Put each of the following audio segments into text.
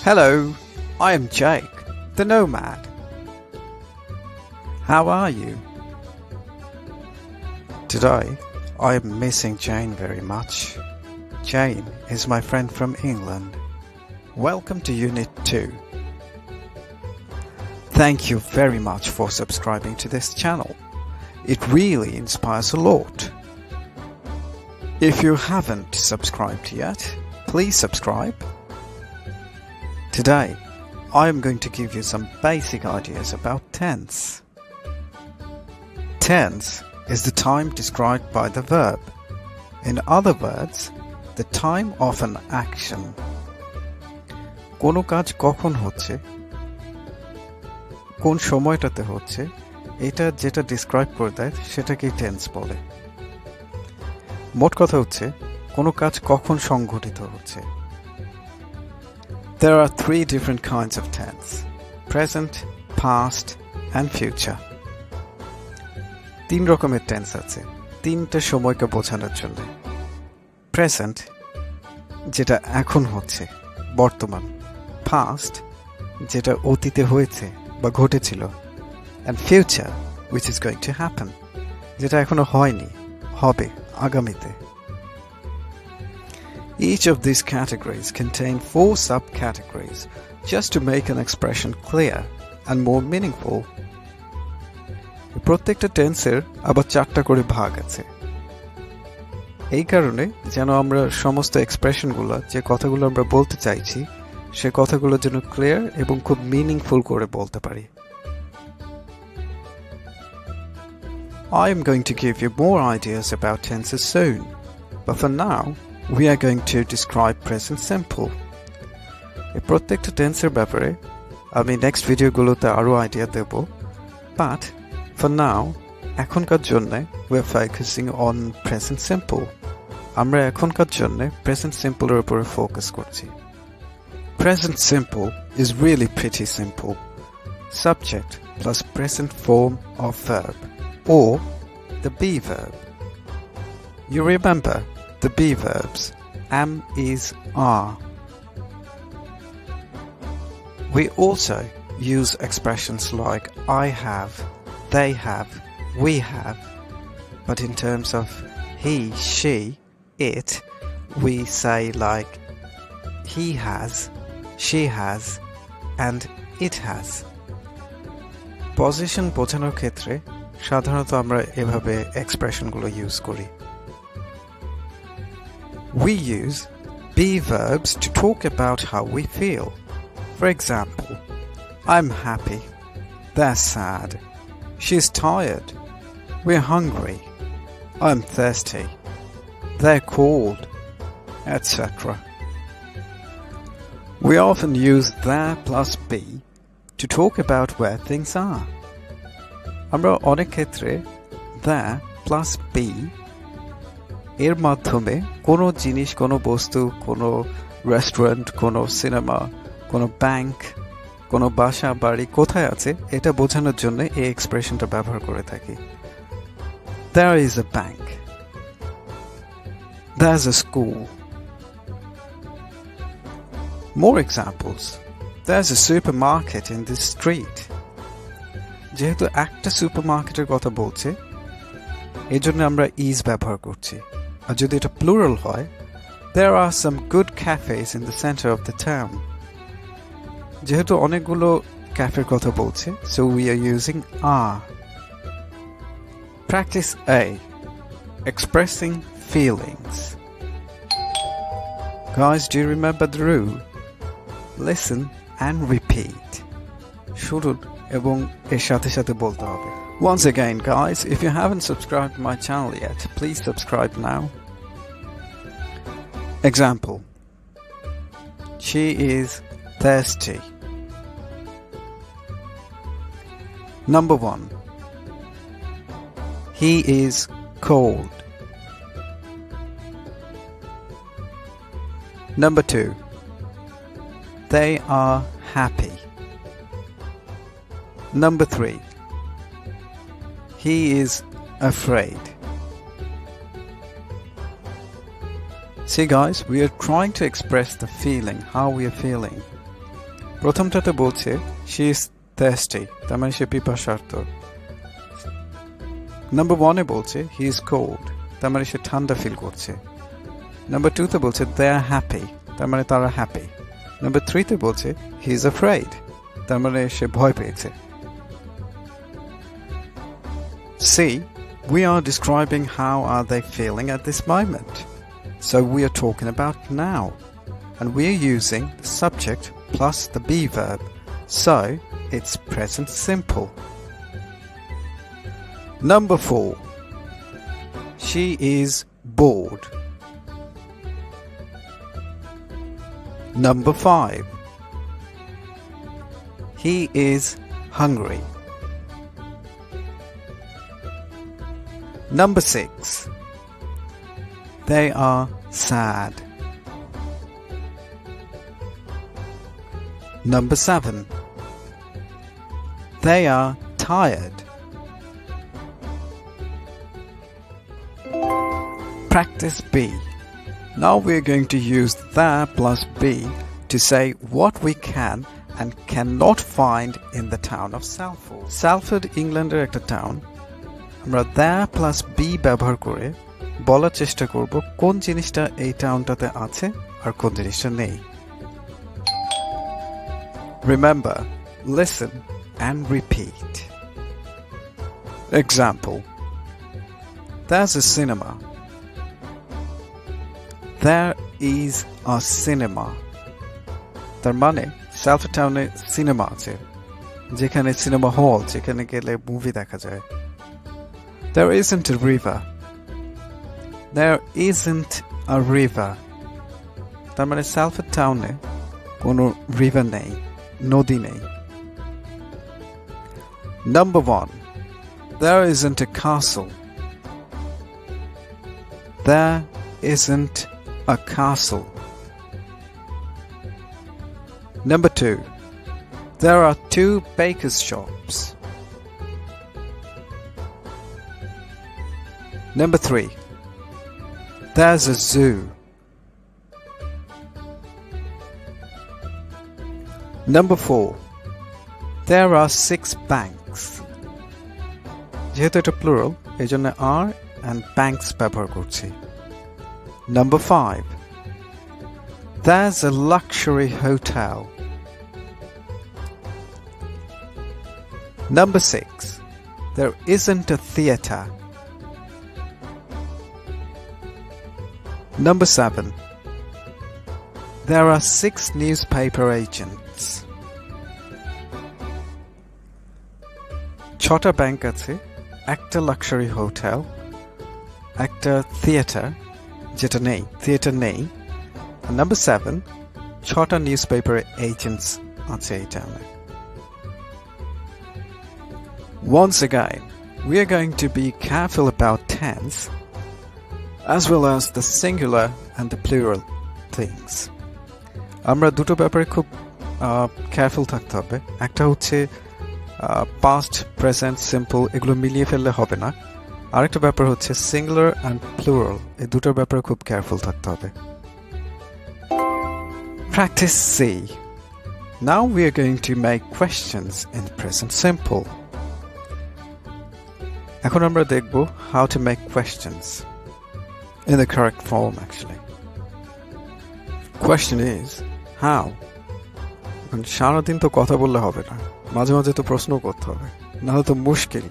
Hello, I am Jake, the Nomad. How are you? Today, I am missing Jane very much. Jane is my friend from England. Welcome to Unit 2. Thank you very much for subscribing to this channel. It really inspires a lot. If you haven't subscribed yet, please subscribe. Today, I am going to give you some basic ideas about tense. Tense is the time described by the verb. In other words, the time of an action. কোনো কাজ কখন হচ্ছে, কোন সময়টাতে হচ্ছে, এটা যেটা describe করে দেয় সেটাকেই টেন্স বলে। মোট কথা হচ্ছে কোনো কাজ কখন সংঘটিত হচ্ছে। There are three different kinds of tense: present, past, and future. তিন রকমের টেন্স আছে, তিনটা সময়কে বোঝানোর জন্য। Present, যেটা এখন হচ্ছে, বর্তমান। Past, যেটা অতীতে হয়েছে বা ঘটেছিল। And future, which is going to happen, যেটা এখনো হয়নি, হবে আগামীতে। Each of these categories contain 4 subcategories just to make an expression clear and more meaningful. প্রত্যেকটা টেন্সের আবার 4টা করে ভাগ আছে। এই কারণে যেন আমরা সমস্ত এক্সপ্রেশনগুলো, যে কথাগুলো আমরা বলতে চাইছি, সে কথাগুলো যেন ক্লিয়ার এবং খুব মিনিংফুল করে বলতে পারি। I am going to give you more ideas about tenses soon, but for now, we are going to describe present simple. এই প্রত্যেকটা টেন্সের ব্যাপারে আমি নেক্সট ভিডিওগুলোতে আরো আইডিয়া দেব, but for now, এখনকার জন্য we are focusing on present simple. আমরা এখনকার জন্য present simple এর উপরে ফোকাস করছি। Present simple is really pretty simple. Subject plus present form of verb, or the be verb. You remember the be verbs am, is, are. We also use expressions like I have, they have, we have, but in terms of he, she, it, we say like he has, she has, and it has. Position বোঝানোর ক্ষেত্রে সাধারণত আমরা এভাবে এক্সপ্রেশনগুলো use করি। We use be verbs to talk about how we feel. For example, I'm happy, they're sad, she's tired, we're hungry, I'm thirsty, they're cold, etc. We often use there plus be to talk about where things are. আমরা অনেক ক্ষেত্রে there plus be এর মাধ্যমে কোনো জিনিস, কোনো বস্তু, কোনো রেস্টুরেন্ট, কোনো সিনেমা, কোনো ব্যাংক, কোনো বাসা, বাড়ি কোথায় আছে এটা বোঝানোর জন্য এই এক্সপ্রেশনটা ব্যবহার করে থাকি। There is a bank. There's a school. More examples. There's a supermarket in this street. যেহেতু একটা সুপারমার্কেটের কথা বলছে, এই জন্য আমরা is ব্যবহার করছি। আর যদি এটা প্লুরাল হয়, there are some good cafes in the center of the town. যেহেতু অনেকগুলো ক্যাফের কথা বলছে, so we are using are. Practice A. Expressing feelings. Guys, do you remember the rule? Listen and repeat. শুনুন এবং এর সাথে সাথে বলতে হবে। Once again, guys, if you haven't subscribed to my channel yet, please subscribe now. Example. She is thirsty. Number 1. He is cold. Number 2. They are happy. Number 3. He is afraid. See guys, we are trying to express the feeling, how we are feeling. প্রথমটাতে বলছে she is thirsty, তার মানে সে পিপাসার্ত। Number 1 এ বলছে he is cold, তার মানে সে ঠান্ডা feel করছে। Number 2 তে বলছে they are happy, তার মানে তারা হ্যাপি। নাম্বার 3 তে বলছে he is afraid, তার মানে সে ভয় পেয়েছে। See, we are describing how are they feeling at this moment. So we are talking about now, and we are using the subject plus the be verb, so it's present simple. Number 4. She is bored. Number 5. He is hungry. Number 6. They are sad. Number 7. They are tired. Practice B. Now we're going to use the plus B to say what we can and cannot find in the town of Salford. Salford, England ekta town. আমরা the plus B ব্যবহার করে বলার চেষ্টা করব কোন জিনিসটা এই টাউনটাতে আছে আর কোন জিনিসটা নেই। Remember, listen and repeat. Example. There's a cinema. There is a cinema. তার মানে সালফোর্ড টাউনে সিনেমা আছে, যেখানে সিনেমা হল, যেখানে গেলে মুভি দেখা যায়। There isn't a river. There isn't a river. তার মানে সালফোর্ড টাউনে কোনো রিভার নেই, নদী নেই। Number 1. There isn't a castle. There isn't a castle. Number 2. There are 2 bakers' shops. Number 3. There's a zoo. Number 4. There are 6 banks. যেহেতু এটা plural, এই জন্য are and banks ব্যবহার করছি। Number 5. There's a luxury hotel. Number 6. There isn't a theatre. Number 7. There are 6 newspaper agents. 6টা bank আছে, একটা luxury hotel, একটা থিয়েটার যেটা নেই, থিয়েটার নেই। Number 7. 6টা newspaper agents আছে এই টাউনে। Once again, we are going to be careful about tense as well as the singular and the plural things. আমরা দুটো ব্যাপারে খুব কেয়ারফুল থাকতে হবে। একটা হচ্ছে past, present, simple, এগুলো মিলিয়ে ফেললে হবে না। আরেকটা ব্যাপার হচ্ছে singular and plural, এই দুটোর ব্যাপারে খুব কেয়ারফুল থাকতে হবে। Practice C. Now we are going to make questions in present simple. এখন আমরা দেখব how to make questions in the correct form actually. Question is how? সারাদিন তো কথা বললে হবে না, মাঝে মাঝে তো প্রশ্ন করতে হবে, নাহলে তো মুশকিল।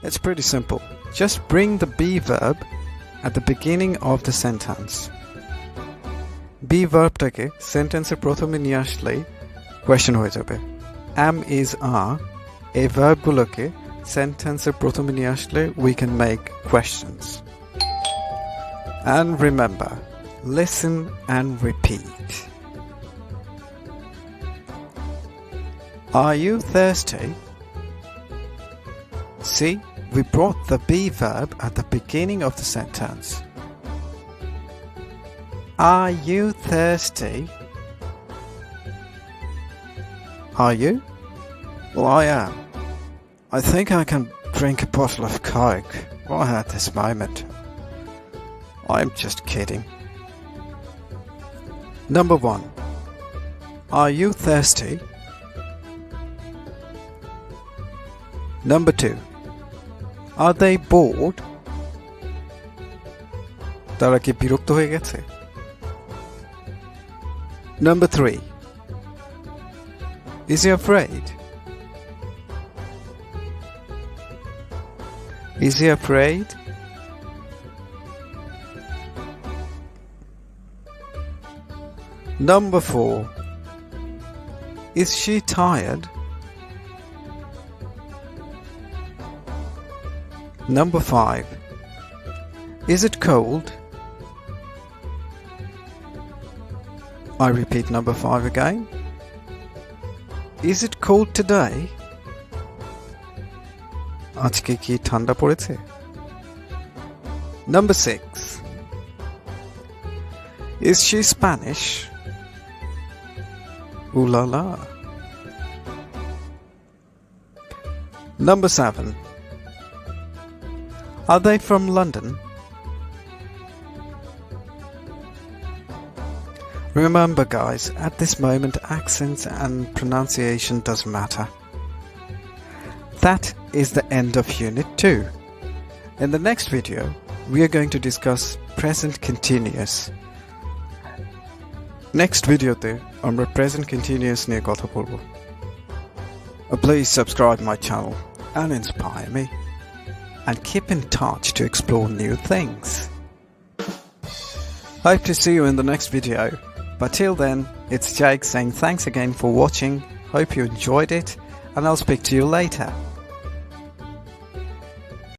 It's pretty simple. Just bring the be verb at the beginning of the sentence. Be verb-টাকে সেন্টেন্সের প্রথমে নিয়ে আসলেই কোয়েশ্চেন হয়ে যাবে। am, is, are এই ভার্বগুলোকে সেন্টেন্সের প্রথমে নিয়ে আসলে we can make questions. And remember, listen and repeat. Are you thirsty? See, we brought the be verb at the beginning of the sentence. Are you thirsty? Are you? Well, I am. I think I can drink a bottle of Coke right at this moment. I'm just kidding. Number 1. Are you thirsty? Number 2. Are they bored? তারা কি বিরক্ত হয়ে গেছে? Number 3. Is he afraid? Is he afraid? Number 4. Is she tired? Number 5. Is it cold? I repeat number 5 again. Is it cold today? আজকে কি ঠান্ডা পড়েছে? Number 6. Is she Spanish? Ooh la la. Number 7. Are they from London? Remember guys, at this moment accents and pronunciation doesn't matter. That is the end of Unit 2. In the next video, we are going to discuss present continuous. Next video te amra present continuous niye kotha bolbo. Please subscribe my channel and inspire me, and keep in touch to explore new things. Hope to see you in the next video. But till then, it's Jake saying thanks again for watching. Hope you enjoyed it, and I'll speak to you later.